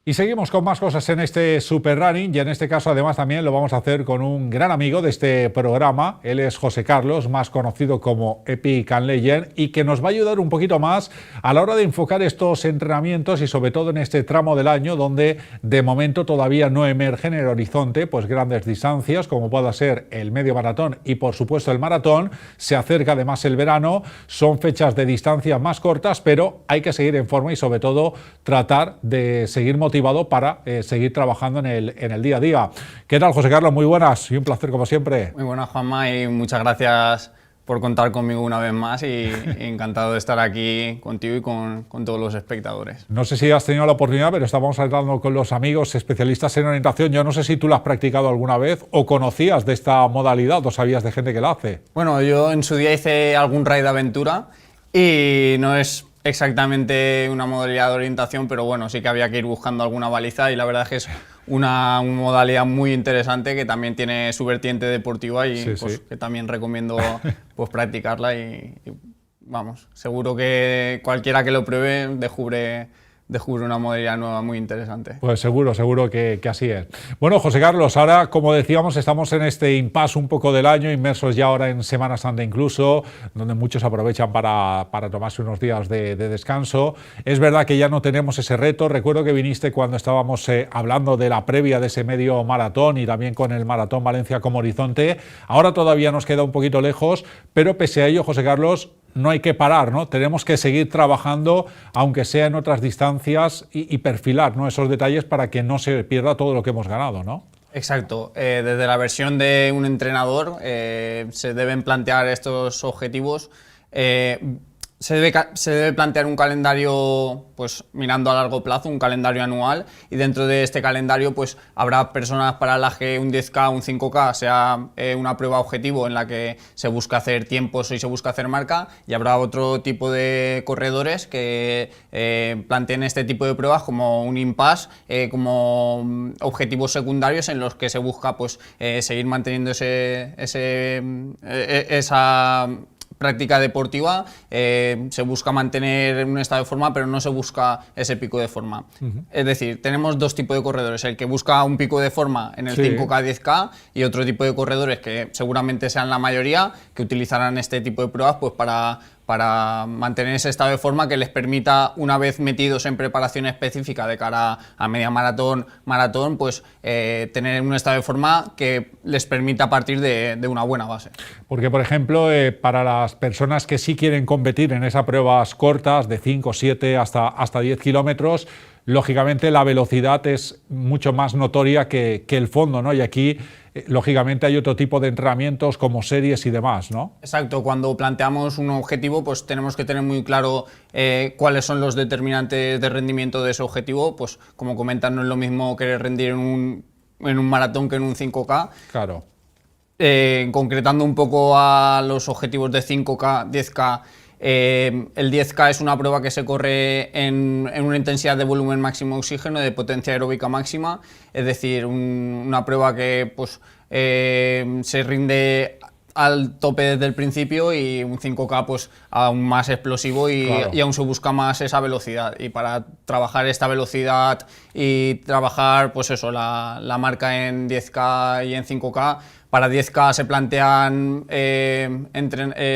Y seguimos con más cosas en este Super Running y en este caso además también lo vamos a hacer con un gran amigo de este programa. Él es José Carlos, más conocido como Epic and Legend, y que nos va a ayudar un poquito más a la hora de enfocar estos entrenamientos y sobre todo en este tramo del año donde de momento todavía no emergen en el horizonte pues grandes distancias como pueda ser el medio maratón y por supuesto el maratón. Se acerca además el verano, son fechas de distancia más cortas, pero hay que seguir en forma y sobre todo tratar de seguir motivado para seguir trabajando en el día a día. ¿Qué tal, José Carlos? Muy buenas y un placer como siempre. Muy buenas, Juanma, y muchas gracias por contar conmigo una vez más y encantado de estar aquí contigo y con todos los espectadores. No sé si has tenido la oportunidad, pero estábamos hablando con los amigos especialistas en orientación. Yo no sé si tú la has practicado alguna vez o conocías de esta modalidad o sabías de gente que la hace. Bueno, yo en su día hice algún raid de aventura y no es exactamente una modalidad de orientación, pero bueno, sí que había que ir buscando alguna baliza y la verdad es que es una modalidad muy interesante que también tiene su vertiente deportiva y sí, pues, sí. que también recomiendo pues, practicarla y vamos, seguro que cualquiera que lo pruebe descubre una modalidad nueva muy interesante. Pues seguro que así es. Bueno, José Carlos, ahora, como decíamos, estamos en este impasse un poco del año, inmersos ya ahora en Semana Santa incluso, donde muchos aprovechan para tomarse unos días de descanso. Es verdad que ya no tenemos ese reto. Recuerdo que viniste cuando estábamos hablando de la previa de ese medio maratón y también con el Maratón Valencia como horizonte. Ahora todavía nos queda un poquito lejos, pero pese a ello, José Carlos, no hay que parar, ¿no? Tenemos que seguir trabajando, aunque sea en otras distancias, y perfilar, ¿no?, esos detalles para que no se pierda todo lo que hemos ganado, ¿no? Exacto. Desde la versión de un entrenador se deben plantear estos objetivos. Se debe plantear un calendario pues mirando a largo plazo, un calendario anual, y dentro de este calendario pues habrá personas para las que un 10K, un 5K sea una prueba objetivo en la que se busca hacer tiempos y se busca hacer marca, y habrá otro tipo de corredores que planteen este tipo de pruebas como un impasse, como objetivos secundarios en los que se busca pues seguir manteniendo esa práctica deportiva, se busca mantener un estado de forma, pero no se busca ese pico de forma. Es decir, tenemos dos tipos de corredores, el que busca un pico de forma en el 5K, 10K, y otro tipo de corredores que seguramente sean la mayoría, que utilizarán este tipo de pruebas pues para mantener ese estado de forma que les permita, una vez metidos en preparación específica de cara a media maratón, pues tener un estado de forma que les permita partir de una buena base. Porque, por ejemplo, para las personas que sí quieren competir en esas pruebas cortas de 5, 7 hasta 10 kilómetros, lógicamente la velocidad es mucho más notoria que el fondo, ¿no? Y aquí, lógicamente, hay otro tipo de entrenamientos como series y demás, ¿no? Exacto, cuando planteamos un objetivo, pues tenemos que tener muy claro cuáles son los determinantes de rendimiento de ese objetivo. Pues como comentan, no es lo mismo querer rendir en un maratón que en un 5K. Claro. Concretando un poco a los objetivos de 5K, 10K, el 10K es una prueba que se corre en una intensidad de volumen máximo de oxígeno, de potencia aeróbica máxima, es decir, una prueba que pues, se rinde al tope desde el principio, y un 5K pues aún más explosivo y aún se busca más esa velocidad, y para trabajar esta velocidad y trabajar pues eso, la marca en 10K y en 5K, para 10K se plantean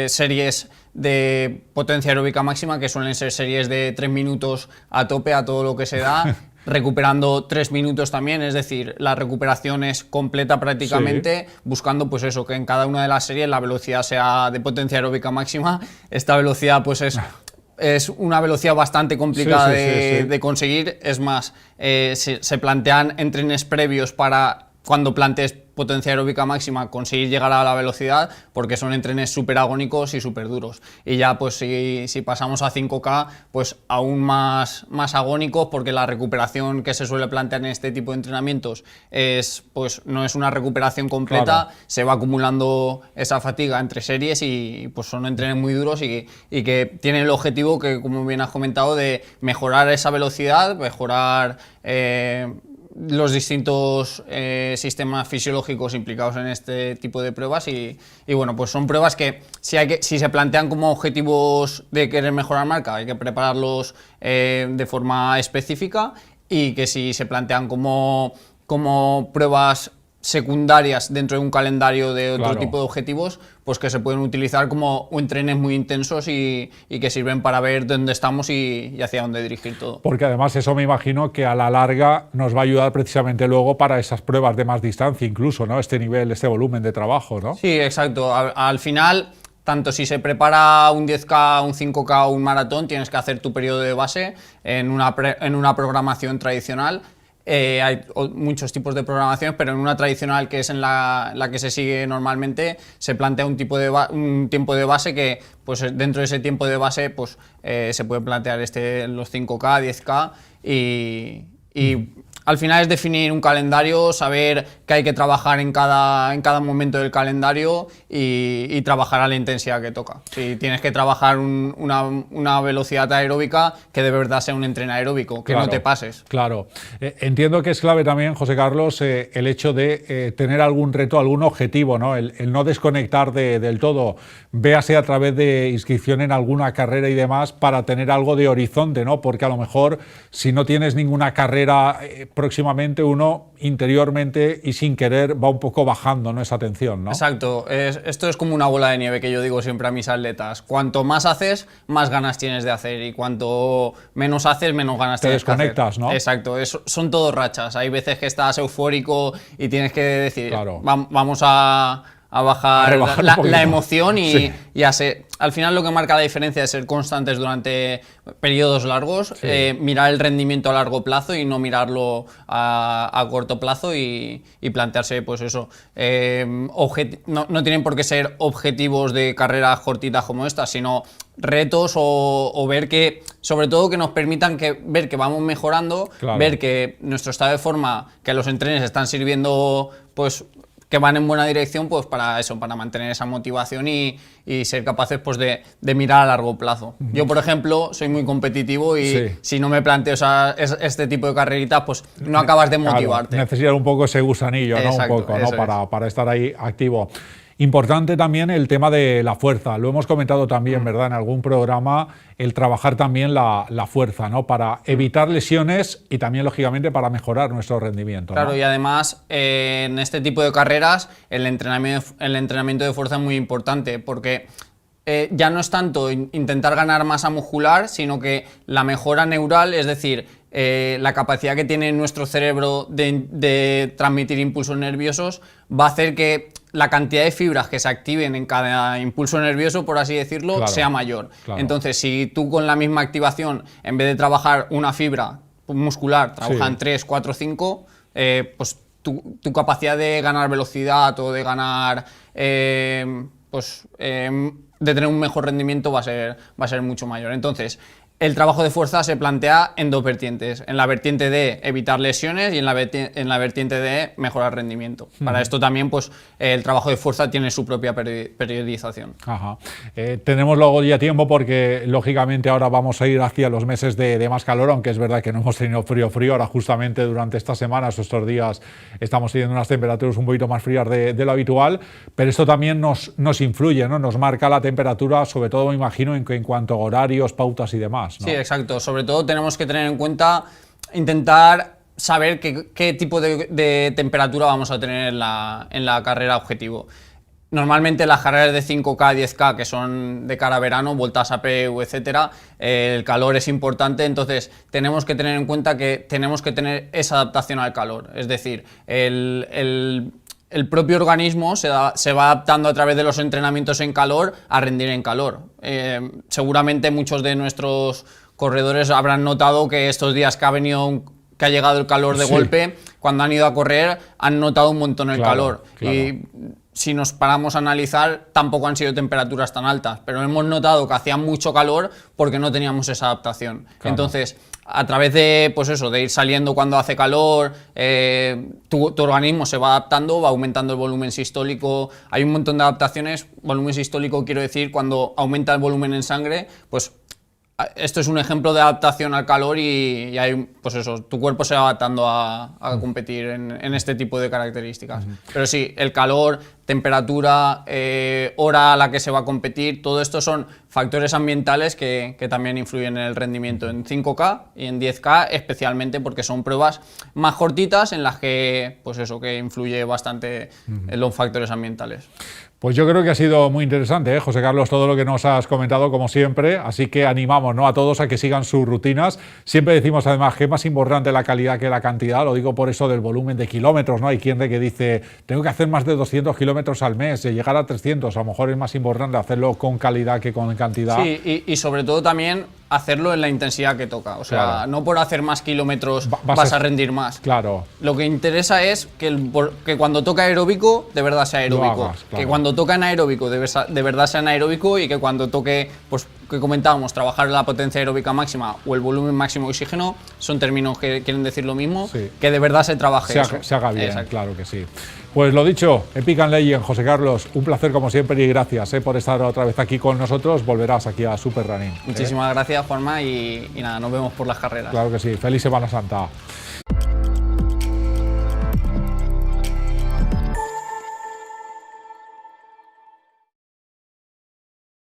series de potencia aeróbica máxima, que suelen ser series de 3 minutos a tope, a todo lo que se da, recuperando 3 minutos también, es decir, la recuperación es completa prácticamente, buscando pues eso, que en cada una de las series la velocidad sea de potencia aeróbica máxima. Esta velocidad pues es una velocidad bastante complicada de conseguir. Es más, se plantean entrenes previos para, cuando plantees potencia aeróbica máxima, conseguir llegar a la velocidad, porque son entrenes súper agónicos y súper duros. Y ya pues si pasamos a 5K, pues aún más agónicos, porque la recuperación que se suele plantear en este tipo de entrenamientos pues no es una recuperación completa, se va acumulando esa fatiga entre series, y pues son entrenes muy duros y que tienen el objetivo, que como bien has comentado, de mejorar esa velocidad, mejorar los distintos sistemas fisiológicos implicados en este tipo de pruebas, y bueno, pues son pruebas que si se plantean como objetivos de querer mejorar marca, hay que prepararlos de forma específica, y que si se plantean como pruebas secundarias dentro de un calendario de otro tipo de objetivos, pues que se pueden utilizar como entrenes muy intensos y que sirven para ver dónde estamos y hacia dónde dirigir todo. Porque además eso me imagino que a la larga nos va a ayudar precisamente luego para esas pruebas de más distancia incluso, ¿no? Este nivel, este volumen de trabajo, ¿no? Sí, exacto. Al final, tanto si se prepara un 10K, un 5K o un maratón, tienes que hacer tu periodo de base en una programación tradicional. Hay muchos tipos de programaciones, pero en una tradicional, que es en la que se sigue normalmente, se plantea un tiempo de base que, pues dentro de ese tiempo de base, pues se puede plantear los 5K, 10K y al final es definir un calendario, saber que hay que trabajar en cada momento del calendario y trabajar a la intensidad que toca. Si tienes que trabajar una velocidad aeróbica, que de verdad sea un entreno aeróbico, que no te pases. Claro. Entiendo que es clave también, José Carlos, el hecho de tener algún reto, algún objetivo, ¿no? El no desconectar del todo, véase a través de inscripción en alguna carrera y demás, para tener algo de horizonte, ¿no? Porque a lo mejor si no tienes ninguna carrera próximamente, uno interiormente y sin querer va un poco bajando, ¿no? Esa tensión, ¿no? Exacto. Esto es como una bola de nieve que yo digo siempre a mis atletas. Cuanto más haces, más ganas tienes de hacer, y cuanto menos haces, menos ganas tienes de hacer. Te desconectas, ¿no? Exacto. Son todo rachas. Hay veces que estás eufórico y tienes que decir, claro, vamos a bajar la emoción y al final lo que marca la diferencia es ser constantes durante periodos largos, mirar el rendimiento a largo plazo y no mirarlo a corto plazo y plantearse, pues eso, no tienen por qué ser objetivos de carreras cortitas como estas, sino retos o ver que, sobre todo, que nos permitan ver que vamos mejorando, ver que nuestro estado de forma, que los entrenos están sirviendo, pues que van en buena dirección, pues para eso, para mantener esa motivación y ser capaces, pues de mirar a largo plazo. Yo, por ejemplo, soy muy competitivo y si no me planteo este tipo de carreritas, pues no acabas de motivarte. Necesitas un poco ese gusanillo, ¿no? Exacto, un poco, ¿no? Para estar ahí activo. Importante también el tema de la fuerza. Lo hemos comentado también, ¿verdad? En algún programa, el trabajar también la fuerza, ¿no? Para evitar lesiones y también, lógicamente, para mejorar nuestro rendimiento, Claro, ¿no? y además, en este tipo de carreras, el entrenamiento de fuerza es muy importante, porque ya no es tanto intentar ganar masa muscular, sino que la mejora neural, es decir, la capacidad que tiene nuestro cerebro de transmitir impulsos nerviosos, va a hacer que la cantidad de fibras que se activen en cada impulso nervioso, por así decirlo, sea mayor. Entonces, si tú con la misma activación, en vez de trabajar una fibra muscular, trabajan 3, 4, 5, pues tu capacidad de ganar velocidad o de ganar de tener un mejor rendimiento va a ser mucho mayor. Entonces, el trabajo de fuerza se plantea en dos vertientes: en la vertiente de evitar lesiones y en la vertiente de mejorar rendimiento. Para esto también, pues, el trabajo de fuerza tiene su propia periodización. Ajá. Tenemos luego ya tiempo, porque lógicamente ahora vamos a ir hacia los meses de más calor, aunque es verdad que no hemos tenido frío. Ahora justamente durante estas semanas o estos días estamos teniendo unas temperaturas un poquito más frías de lo habitual, pero esto también nos influye, ¿no? Nos marca la temperatura, sobre todo me imagino en cuanto a horarios, pautas y demás, ¿no? Sí, exacto. Sobre todo tenemos que tener en cuenta, intentar saber qué tipo de temperatura vamos a tener en la carrera objetivo. Normalmente las carreras de 5K, 10K, que son de cara a verano, vueltas a PU, etcétera, el calor es importante, entonces tenemos que tener en cuenta que tenemos que tener esa adaptación al calor. Es decir, el propio organismo se va adaptando a través de los entrenamientos en calor a rendir en calor. Seguramente muchos de nuestros corredores habrán notado que estos días que ha llegado el calor de golpe, cuando han ido a correr han notado un montón el calor. Y si nos paramos a analizar, tampoco han sido temperaturas tan altas, pero hemos notado que hacía mucho calor porque no teníamos esa adaptación. Entonces, a través de, pues eso, de ir saliendo cuando hace calor, tu organismo se va adaptando, va aumentando el volumen sistólico. Hay un montón de adaptaciones. Volumen sistólico, quiero decir, cuando aumenta el volumen en sangre, pues esto es un ejemplo de adaptación al calor y hay, pues eso, tu cuerpo se va adaptando a competir en este tipo de características. Pero sí, el calor temperatura, hora a la que se va a competir, todo esto son factores ambientales que también influyen en el rendimiento en 5K y en 10K, especialmente porque son pruebas más cortitas en las que, pues eso, que influye bastante en los factores ambientales. Pues yo creo que ha sido muy interesante, José Carlos, todo lo que nos has comentado, como siempre. Así que animamos, ¿no?, a todos a que sigan sus rutinas. Siempre decimos, además, que es más importante la calidad que la cantidad. Lo digo por eso del volumen de kilómetros, ¿no? Hay quien que dice, tengo que hacer más de 200 kilómetros al mes, llegar a 300. A lo mejor es más importante hacerlo con calidad que con cantidad. Sí, y sobre todo también hacerlo en la intensidad que toca. O sea, claro, no por hacer más kilómetros vas a rendir más. Claro. Lo que interesa es que cuando toca aeróbico, de verdad sea aeróbico. Hagas, claro. Que cuando toca anaeróbico, de verdad sea anaeróbico, y que cuando toque, pues que comentábamos, trabajar la potencia aeróbica máxima o el volumen máximo de oxígeno, son términos que quieren decir lo mismo, sí, que de verdad se trabaje se haga bien. Exacto. Claro que sí. Pues lo dicho, Epic and Legend, José Carlos, un placer como siempre y gracias por estar otra vez aquí con nosotros. Volverás aquí a Super Running. Muchísimas gracias, Juanma, y nada, nos vemos por las carreras. Claro que sí. Feliz Semana Santa.